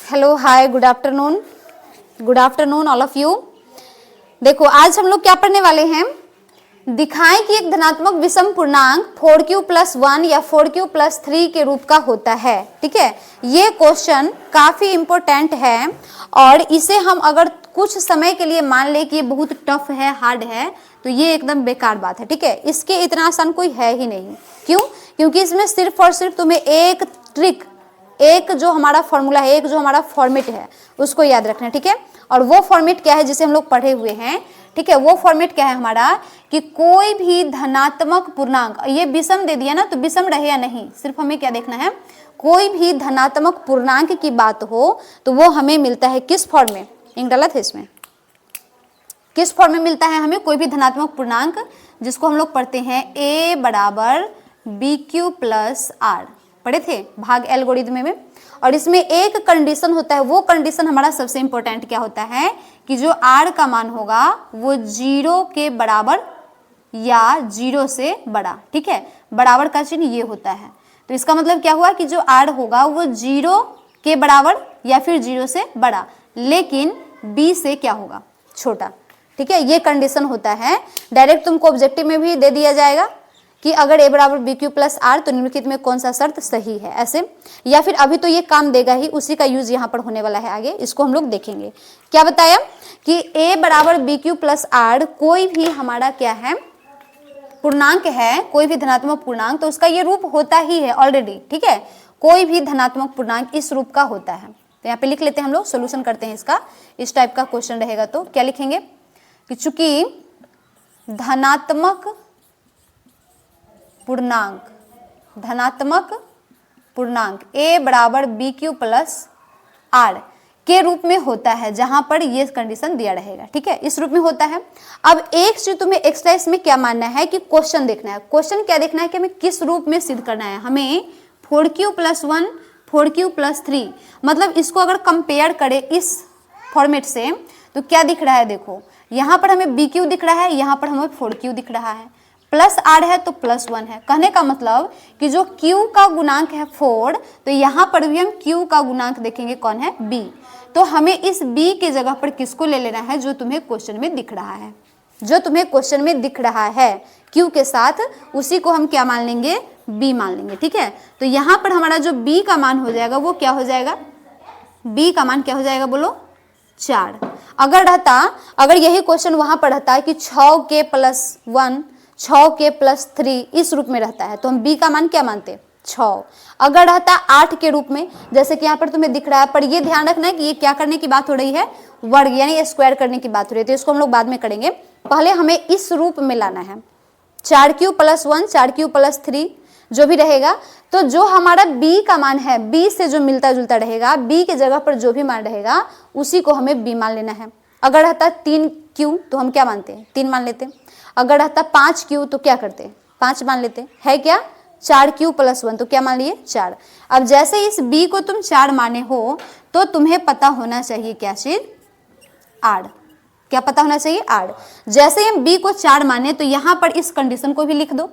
Hello, hi, good afternoon all of you. देखो आज हम लोग क्या पढ़ने वाले हैं, दिखाएं कि एक धनात्मक विषम पूर्णांक 4q + 1 या 4q + 3 के रूप का होता है। ठीक है, ये क्वेश्चन काफी इंपॉर्टेंट है और इसे हम अगर कुछ समय के लिए मान ले कि ये बहुत टफ है, हार्ड है, तो ये एकदम बेकार बात है। ठीक है, इसके इतना आसान कोई है ही नहीं। क्यों? क्योंकि इसमें सिर्फ और सिर्फ तुम्हें एक ट्रिक, एक जो हमारा फॉर्मूला है, एक जो हमारा फॉर्मेट है, उसको याद रखना है। ठीक है, और वो फॉर्मेट क्या है जिसे हम लोग पढ़े हुए हैं। ठीक है, वो फॉर्मेट क्या है हमारा कि कोई भी धनात्मक पूर्णांक, ये विषम दे दिया ना, तो विषम रहे या नहीं, सिर्फ हमें क्या देखना है, कोई भी धनात्मक पूर्णांक की बात हो तो वो हमें मिलता है किस फॉर्म में, इंक गलत है इसमें, किस फॉर्म में मिलता है हमें कोई भी धनात्मक पूर्णांक, जिसको हम लोग पढ़ते हैं a = bq + r, पढ़े थे भाग एल्गोरिथम में। और इसमें एक कंडीशन होता है, वो कंडीशन हमारा सबसे इंपॉर्टेंट क्या होता है कि जो r का मान होगा वो 0 के बराबर या 0 से बड़ा। ठीक है, बराबर का चिन्ह ये होता है, तो इसका मतलब क्या हुआ कि जो r होगा वो 0 के बराबर या फिर 0 से बड़ा, लेकिन b से क्या होगा, छोटा। ठीक है, ये कंडीशन होता है। डायरेक्ट तुमको ऑब्जेक्टिव में भी दे दिया जाएगा कि अगर a = bq + r तो निम्नलिखित में कौन सा शर्त सही है, ऐसे। या फिर अभी तो ये काम देगा ही, उसी का यूज यहाँ पर होने वाला है आगे, इसको हम लोग देखेंगे। क्या बताया कि a = bq + r कोई भी हमारा क्या है, पूर्णांक है, कोई भी धनात्मक पूर्णांक, तो उसका ये रूप होता ही है ऑलरेडी। ठीक है, कोई भी धनात्मक पूर्णांक इस रूप का होता है। तो यहाँ पे लिख लेते हैं, हम लोग सोल्यूशन करते हैं इसका। इस टाइप का क्वेश्चन रहेगा तो क्या लिखेंगे कि चूंकि धनात्मक पूर्णांक a = bq + r के रूप में होता है, जहां पर ये कंडीशन दिया रहेगा। ठीक है, इस रूप में होता है। अब एक चीज तुम्हें एक्स्ट्रा इसमें क्या मानना है कि क्वेश्चन देखना है। क्वेश्चन क्या देखना है कि हमें किस रूप में सिद्ध करना है, हमें 4q + 1 4q + 3, मतलब इसको अगर कंपेयर करें इस फॉर्मेट से तो क्या दिख रहा है, देखो यहाँ पर हमें bq दिख रहा है, यहाँ पर हमें 4q दिख रहा है, प्लस r है तो +1 है। कहने का मतलब कि जो q का गुणांक है 4, तो यहाँ पर भी हम q का गुणांक देखेंगे, कौन है, b। तो हमें इस b के जगह पर किसको ले लेना है, जो तुम्हें क्वेश्चन में दिख रहा है, जो तुम्हें क्वेश्चन में दिख रहा है q के साथ, उसी को हम क्या मान लेंगे, b मान लेंगे। ठीक है, तो यहाँ पर हमारा जो b का मान हो जाएगा वो क्या हो जाएगा, b का मान क्या हो जाएगा, बोलो 4। अगर यही क्वेश्चन वहां पर रहता है कि 6k + 1 6k + 3 इस रूप में रहता है, तो हम b का मान क्या मानते, 6। अगर रहता 8 के रूप में, जैसे कि यहाँ पर तुम्हें दिख रहा है, पर ये ध्यान रखना है कि ये क्या करने की बात हो रही है, वर्ग यानी स्क्वायर करने की बात हो रही है, तो इसको हम लोग बाद में करेंगे। पहले हमें इस रूप में लाना है, 4q + 1 4q + 3 जो भी रहेगा, तो जो हमारा b का मान है, b से जो मिलता जुलता रहेगा, b के जगह पर जो भी मान रहेगा उसी को हमें b मान लेना है। अगर रहता 3q तो हम क्या मानते हैं, 3 मान लेते। अगर रहता 5q तो क्या करते, 5 मान लेते है क्या, 4q + 1 तो क्या मान लिए, 4। अब जैसे इस b को तुम 4 माने हो तो तुम्हें पता होना चाहिए क्या चीज, r। क्या पता होना चाहिए, r। जैसे हम b को 4 माने तो यहाँ पर इस कंडीशन को भी लिख दो,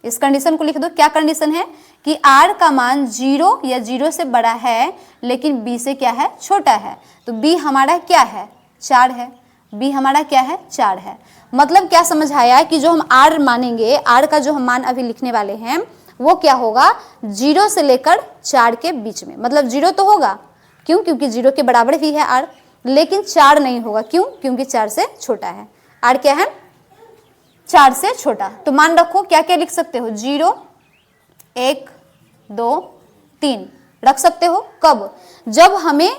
इस कंडीशन को लिख दो। क्या कंडीशन है कि r का मान 0 या 0 से बड़ा है, लेकिन b से क्या है, छोटा है, तो b हमारा क्या है, 4 है। b हमारा क्या है, 4 है। मतलब क्या समझ आया कि जो हम r मानेंगे, r का जो हम मान अभी लिखने वाले हैं वो क्या होगा, 0 से लेकर 4 के बीच में। मतलब 0 तो होगा, क्यों, क्योंकि 0 के बराबर भी है r, लेकिन 4 नहीं होगा, क्यों, क्योंकि 4 से छोटा है। r क्या है, 4 से छोटा। तो मान रखो क्या क्या लिख सकते हो, 0 1 2 3 रख सकते हो। कब, जब हमें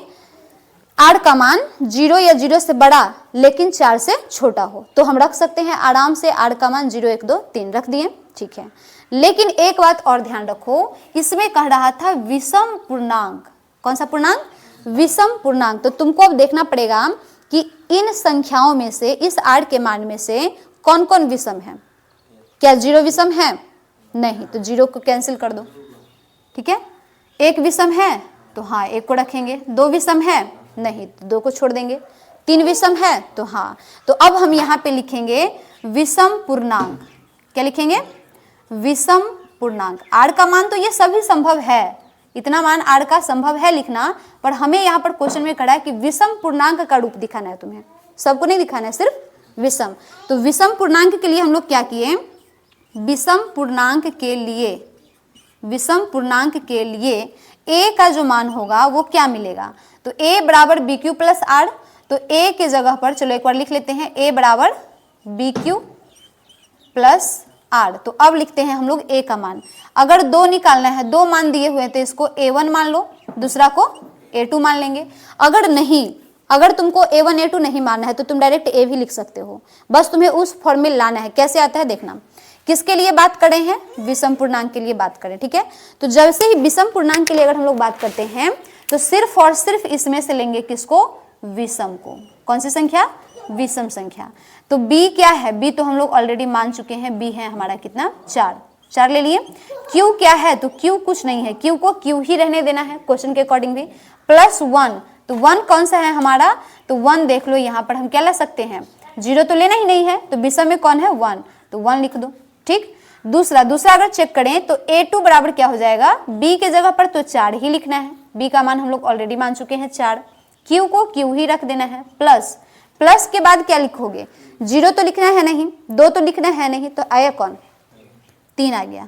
r का मान 0 या 0 से बड़ा लेकिन 4 से छोटा हो, तो हम रख सकते हैं आराम से r का मान 0 1 2 3 रख दिए। ठीक है, लेकिन एक बात और ध्यान रखो, इसमें कह रहा था विषम पूर्णांक। कौन सा पूर्णांक, विषम पूर्णांक। तो तुमको अब देखना पड़ेगा कि इन संख्याओं में से, इस r के मान में से कौन कौन विषम है। क्या 0 विषम है, नहीं, तो 0 को कैंसिल कर दो। ठीक है, 1 विषम है तो हाँ 1 को रखेंगे, 2 विषम है, नहीं, तो 2 को छोड़ देंगे, 3 विषम है तो हाँ। तो अब हम यहाँ पे लिखेंगे विषम पूर्णांक। क्या लिखेंगे, विषम पूर्णांक। r का मान तो ये सभी संभव है, इतना मान r का संभव है लिखना, पर हमें यहाँ पर क्वेश्चन में कहा है कि विषम पूर्णांक का रूप दिखाना है तुम्हें, सबको नहीं दिखाना है, सिर्फ विषम। तो विषम पूर्णांक के लिए हम लोग क्या किए, विषम पूर्णांक के लिए a का जो मान होगा वो क्या मिलेगा, तो a बराबर बी क्यू प्लस आर। तो a के जगह पर चलो एक बार लिख लेते हैं, a बराबर बी क्यू प्लस आर। तो अब लिखते हैं हम लोग a का मान। अगर 2 निकालना है, 2 मान दिए हुए तो इसको a1 मान लो, दूसरा को a2 मान लेंगे। अगर तुमको a1 a2 नहीं मानना है तो तुम डायरेक्ट a भी लिख सकते हो, बस तुम्हें उस फॉर्म में लाना है। कैसे आता है देखना। किसके लिए बात करें हैं, विषम पूर्णांक के लिए बात करें, ठीक है। तो जैसे ही विषम पूर्णांक के लिए अगर हम लोग बात करते हैं तो सिर्फ और सिर्फ इसमें से लेंगे किसको, विषम को। कौन सी संख्या, विषम संख्या। तो b क्या है, b तो हम लोग ऑलरेडी मान चुके हैं, b है हमारा कितना, 4 ले लिए। q क्या है, तो q कुछ नहीं है, q को q ही रहने देना है क्वेश्चन के अकॉर्डिंग भी। प्लस 1, तो 1 कौन सा है हमारा, तो 1 देख लो यहाँ पर हम क्या ला सकते हैं, 0 तो लेना ही नहीं है, तो विषम में कौन है 1, तो 1 लिख दो, ठीक। दूसरा अगर चेक करें तो a2 बराबर क्या हो जाएगा, b के जगह पर तो 4 ही लिखना है, b का मान हम लोग ऑलरेडी मान चुके हैं 4, q को q ही रख देना है। प्लस के बाद क्या लिखोगे, 0 तो लिखना है नहीं, 2 तो लिखना है नहीं, तो आया कौन, 3 आ गया,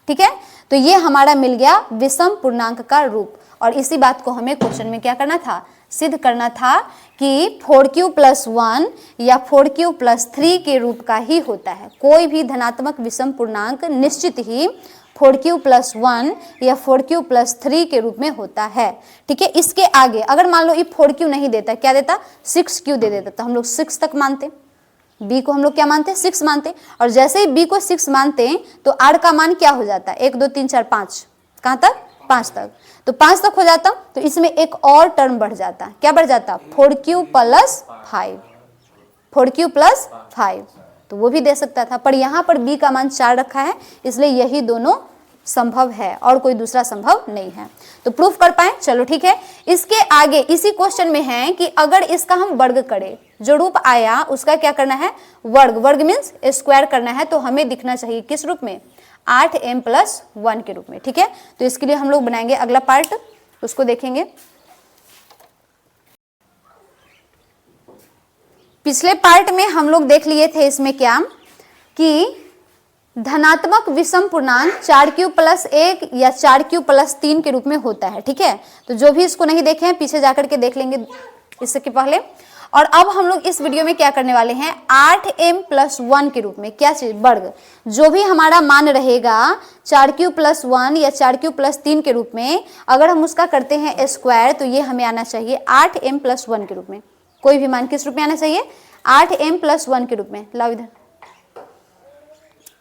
ठीक है। तो ये हमारा मिल गया विषम पूर्णांक का रूप। और इसी बात को हमें क्वेश्चन में क्या करना था, सिद्ध करना था कि 4q + 1 या 4q + 3 के रूप का ही होता है। कोई भी धनात्मक विषम पूर्णांक निश्चित ही 4q + 1 या 4q + 3 के रूप में होता है, ठीक है। इसके आगे अगर मान लो ये 4q नहीं देता, क्या देता, 6q दे देता, तो हम लोग 6 तक मानते, b को हम लोग क्या मानते, 6 मानते। और जैसे ही b को 6 मानते तो r का मान क्या हो जाता है, 1 2 3 4 5, कहाँ तक, 5 तक। तो 5 तक हो जाता, तो इसमें एक और टर्म बढ़ जाता, क्या बढ़ जाता, 4q + 5, 4q + 5, तो वो भी दे सकता था, पर यहाँ पर b का मान 4 रखा है, इसलिए यही दोनों संभव है और कोई दूसरा संभव नहीं है। तो प्रूफ कर पाए, चलो ठीक है। इसके आगे इसी क्वेश्चन में है कि अगर इसका हम वर्ग करें, जो रूप आया उसका क्या करना है, वर्ग मीन्स स्क्वायर करना है, तो हमें दिखना चाहिए किस रूप में, 8m + 1 के रूप में, ठीक है। तो इसके लिए हम लोग बनाएंगे अगला पार्ट, उसको देखेंगे। पिछले पार्ट में हम लोग देख लिए थे इसमें क्या, कि धनात्मक विषम पूर्णांक 4q + 1 या 4q + 3 के रूप में होता है, ठीक है। तो जो भी इसको नहीं देखे हैं पीछे जाकर के देख लेंगे इसके पहले। और अब हम लोग इस वीडियो में क्या करने वाले हैं, 8m + 1 के रूप में, क्या चीज, वर्ग। जो भी हमारा मान रहेगा 4q + 1 या 4q + 3 के रूप में, अगर हम उसका करते हैं स्क्वायर तो ये हमें आना चाहिए 8m + 1 के रूप में। कोई भी मान किस रूप में आना चाहिए, 8m + 1 के रूप में। लाओ इधर,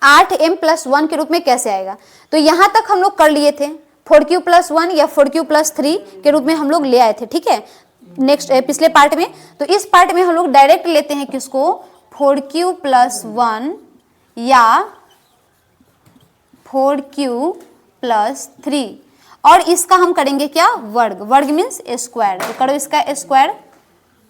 8m + 1 के रूप में कैसे आएगा, तो यहां तक हम लोग कर लिए थे, 4q + 1 या 4q + 3 के रूप में हम लोग ले आए थे, ठीक है, नेक्स्ट पिछले पार्ट में। तो इस पार्ट में हम लोग डायरेक्ट लेते हैं किसको, 4q + 1 या 4q + 3, और इसका हम करेंगे क्या, वर्ग मीन्स स्क्वायर। तो करो इसका स्क्वायर,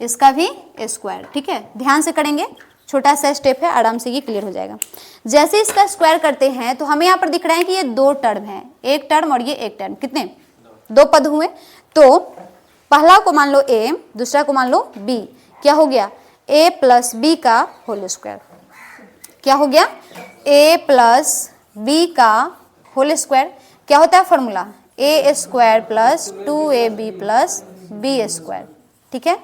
इसका भी स्क्वायर, ठीक है। ध्यान से करेंगे, छोटा सा स्टेप है, आराम से ये क्लियर हो जाएगा। जैसे इसका स्क्वायर करते हैं तो हमें यहाँ पर दिख रहा है कि ये 2 टर्म है, एक टर्म और ये एक टर्म, कितने, 2 पद हुए। तो पहला को मान लो a, दूसरा को मान लो b, क्या हो गया, a + b का होल स्क्वायर। क्या हो गया, a + b का होल स्क्वायर। क्या होता है फॉर्मूला, a² + 2ab + b², ठीक है,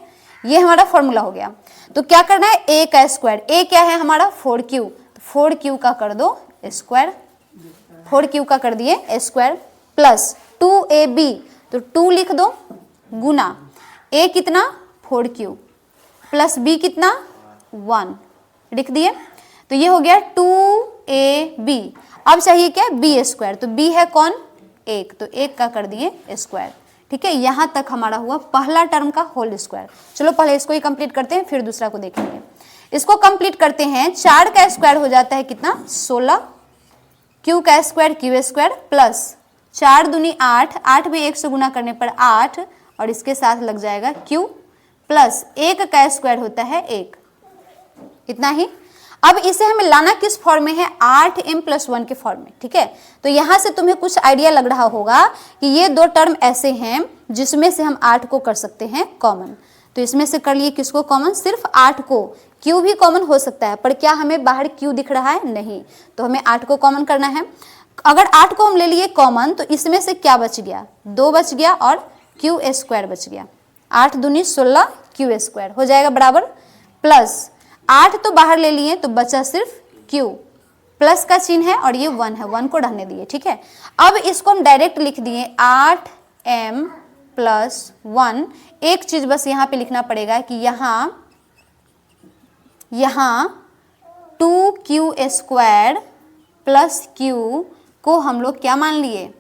ये हमारा फॉर्मूला हो गया। तो क्या करना है, a का स्क्वायर, a क्या है हमारा 4q, तो 4q का कर दो स्क्वायर, 4q का कर दिए स्क्वायर, प्लस 2ab, तो 2 लिख दो, गुना a कितना 4q प्लस b कितना 1 लिख दिए। तो ये हो गया 2ab। अब चाहिए क्या, b², तो b है कौन, 1, तो 1 का कर दिए स्क्वायर, ठीक है। यहाँ तक हमारा हुआ पहला टर्म का होल स्क्वायर। चलो पहले इसको ही कंप्लीट करते हैं, फिर दूसरा को देखेंगे। इसको कंप्लीट करते हैं, 4 का स्क्वायर हो जाता है कितना, 16, q का स्क्वायर q² प्लस 4 दूनी 8, 8 भी 1 से गुना करने पर 8, और इसके साथ लग जाएगा q, प्लस 1 का स्क्वायर होता है 1, इतना ही। अब इसे हमें लाना किस फॉर्म में है, 8m+1 के फॉर्म में, ठीक है। तो यहां से तुम्हें कुछ आइडिया लग रहा होगा कि ये दो टर्म ऐसे हैं जिसमें से हम 8 को कर सकते हैं कॉमन। तो इसमें से कर लिए किसको कॉमन, सिर्फ 8 को। q भी कॉमन हो सकता है, पर क्या हमें बाहर q दिख रहा है, नहीं, तो हमें 8 को कॉमन करना है। अगर 8 को हम ले लिए कॉमन तो इसमें से क्या बच गया, 2 बच गया और q² बच गया। 8 दूनी 16 q² हो जाएगा बराबर, प्लस 8 तो बाहर ले लिए तो बचा सिर्फ q, प्लस का चिन्ह है और ये 1 है, 1 को रहने दिए, ठीक है। अब इसको हम डायरेक्ट लिख दिए 8m+1। एक चीज बस यहाँ पे लिखना पड़ेगा कि यहाँ 2q² प्लस q को हम लोग क्या मान लिए,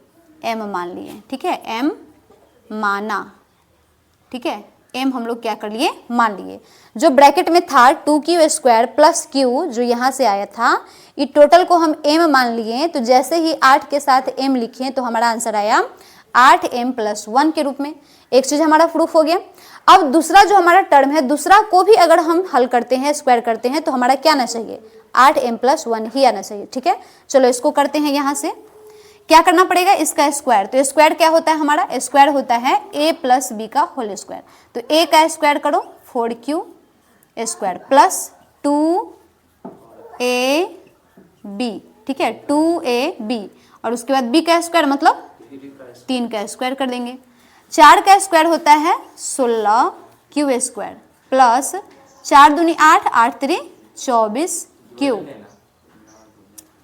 m मान लिए, ठीक है, m माना, ठीक है, m हम लोग क्या कर लिए, मान लिए। जो ब्रैकेट में था 2q² प्लस q जो यहाँ से आया था, ये टोटल को हम m मान लिए। तो जैसे ही 8 के साथ m लिखे तो हमारा आंसर आया 8m+1 के रूप में। एक चीज हमारा प्रूफ हो गया। अब दूसरा जो हमारा टर्म है, दूसरा को भी अगर हम हल करते हैं, स्क्वायर करते हैं, तो हमारा क्या आना चाहिए, 8m+1 ही आना चाहिए, ठीक है। चलो इसको करते हैं। यहाँ से क्या करना पड़ेगा, इसका स्क्वायर। तो स्क्वायर क्या होता है हमारा, स्क्वायर होता है a + b का होल स्क्वायर। तो a का स्क्वायर करो 4q² प्लस 2ab, ठीक है, 2ab, और उसके बाद b का स्क्वायर मतलब 3 का स्क्वायर कर देंगे। 4 का स्क्वायर होता है 16q² प्लस 4 दूनी 8, 8 3 24q,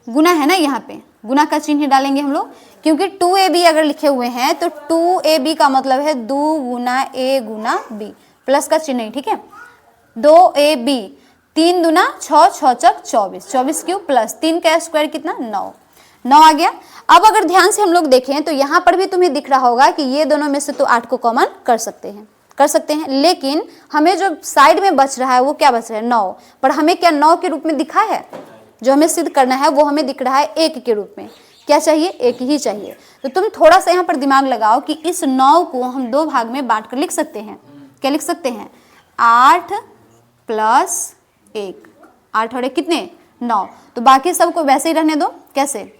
गुना है ना, यहाँ पे गुना का चिन्ह डालेंगे हम लोग, क्योंकि 2ab अगर लिखे हुए हैं तो 2ab का मतलब है 2 गुना a गुना b, प्लस का चिन्ह नहीं, ठीक है। 2ab 3 दूना 6, 6 चक 24, 24q प्लस 3 का स्क्वायर कितना, 9 आ गया। अब अगर ध्यान से हम लोग देखें तो यहाँ पर भी तुम्हें दिख रहा होगा कि ये दोनों में से तो 8 को कॉमन कर सकते हैं, लेकिन हमें जो साइड में बच रहा है वो क्या बच रहा है, 9। पर हमें क्या 9 के रूप में दिखा है, जो हमें सिद्ध करना है वो हमें दिख रहा है 1 के रूप में। क्या चाहिए, 1 ही चाहिए। तो तुम थोड़ा सा यहाँ पर दिमाग लगाओ कि इस 9 को हम 2 भाग में बांट कर लिख सकते हैं। क्या लिख सकते हैं, 8 + 1, 8 और 1 कितने, 9। तो बाकी सबको वैसे ही रहने दो, कैसे,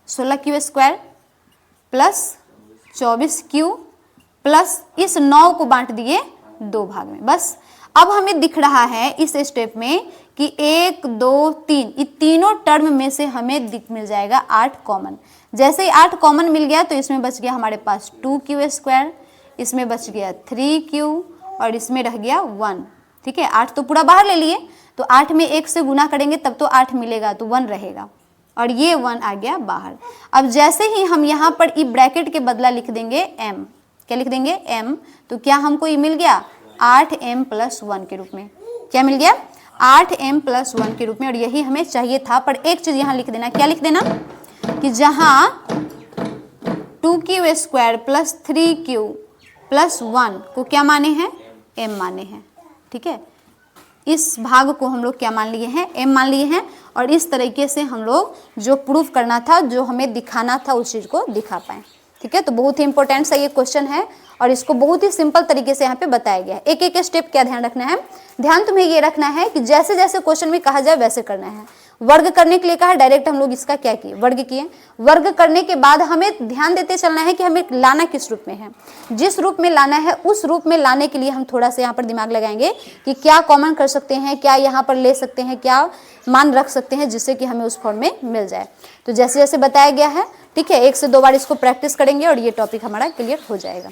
16q² प्लस 24q प्लस इस 9 को बांट दिए 2 भाग में, बस। अब हमें दिख रहा है इस स्टेप में कि 1 2 3 ये तीनों टर्म में से हमें मिल जाएगा 8 कॉमन। जैसे ही 8 कॉमन मिल गया तो इसमें बच गया हमारे पास 2q², इसमें बच गया 3q और इसमें रह गया 1, ठीक है। 8 तो पूरा बाहर ले लिए, तो 8 में 1 से गुना करेंगे तब तो 8 मिलेगा, तो 1 रहेगा और ये 1 आ गया बाहर। अब जैसे ही हम यहाँ पर ई ब्रैकेट के बदला लिख देंगे m, क्या लिख देंगे, m, तो क्या हमको ये मिल गया 8m+1 के रूप में। क्या मिल गया, 8m+1 के रूप में, और यही हमें चाहिए था। पर एक चीज यहाँ लिख देना, क्या लिख देना, कि जहाँ 2q² प्लस 3q प्लस 1 को क्या माने हैं, m माने हैं, ठीक है। इस भाग को हम लोग क्या मान लिए हैं, m मान लिए हैं। और इस तरीके से हम लोग जो प्रूफ करना था, जो हमें दिखाना था, उस चीज को दिखा पाए, ठीक है। तो बहुत ही इंपॉर्टेंट सा ये क्वेश्चन है और इसको बहुत ही सिंपल तरीके से यहाँ पे बताया गया है। एक एक स्टेप क्या ध्यान रखना है, ध्यान तुम्हें ये रखना है कि जैसे जैसे क्वेश्चन में कहा जाए वैसे करना है। वर्ग करने के लिए कहा, डायरेक्ट हम लोग इसका क्या किए, वर्ग किए। वर्ग करने के बाद हमें ध्यान देते चलना है कि हमें लाना किस रूप में है। जिस रूप में लाना है उस रूप में लाने के लिए हम थोड़ा सा यहाँ पर दिमाग लगाएंगे कि क्या कॉमन कर सकते हैं, क्या यहाँ पर ले सकते हैं, क्या मान रख सकते हैं, जिससे कि हमें उस फॉर्म में मिल जाए। तो जैसे जैसे बताया गया है, ठीक है, 1 से 2 बार इसको प्रैक्टिस करेंगे और ये टॉपिक हमारा क्लियर हो जाएगा।